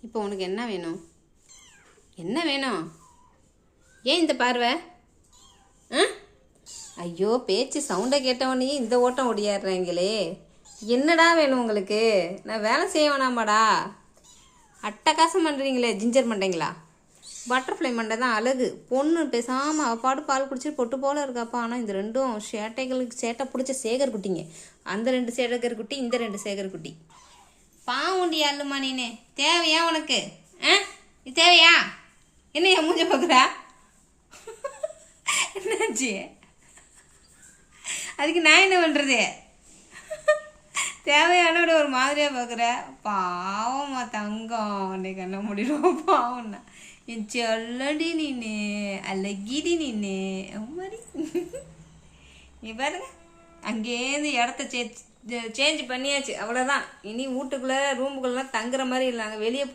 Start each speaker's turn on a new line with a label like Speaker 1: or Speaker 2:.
Speaker 1: இப்போ உனக்கு என்ன வேணும்? என்ன வேணும்? ஏன் இந்த பார்வை? ஆ? ஐயோ, பேச்சு சவுண்டை கேட்டவொடனே இந்த ஓட்டம் ஓடியாடுறாங்களே. என்னடா வேணும் உங்களுக்கு? நான் வேலை செய்ய வேணாமாடா? அட்டகாசம் பண்ணுறீங்களே, ஜிஞ்சர் மண்டைங்களா. பட்டர்ஃப்ளை மண்டை தான் அழகு. பொண்ணு பேசாமல் அப்பாடு பால் குடிச்சிட்டு பொட்டு போல இருக்காப்பா. ஆனால் இந்த ரெண்டும் சேட்டை பிடிச்ச சேகர் குட்டிங்க. அந்த 2 சேகர் குட்டி, இந்த 2 சேகர் குட்டி. பாவுண்டி அல்லுமா நீனு. தேவையா உனக்கு? ஆ, இது தேவையா? என்ன என் மூஞ்ச பார்க்குறா? என்னாச்சு? அதுக்கு நான் என்ன பண்ணுறது? தேவையானோட ஒரு மாதிரியாக பார்க்குற. பாவம்மா தங்கம், அன்னைக்கு என்ன முடியும் பாவம்னா. என் சொல்லடி நீனு, அழகிடி நீனு மாதிரி. நீ பாருங்க, அங்கேருந்து இடத்த சேஞ்ச் பண்ணியாச்சு, அவ்வளோதான். இனி வீட்டுக்குள்ளே ரூமுக்குள்ளெலாம் தங்குற மாதிரி இல்லை, நாங்கள் வெளியே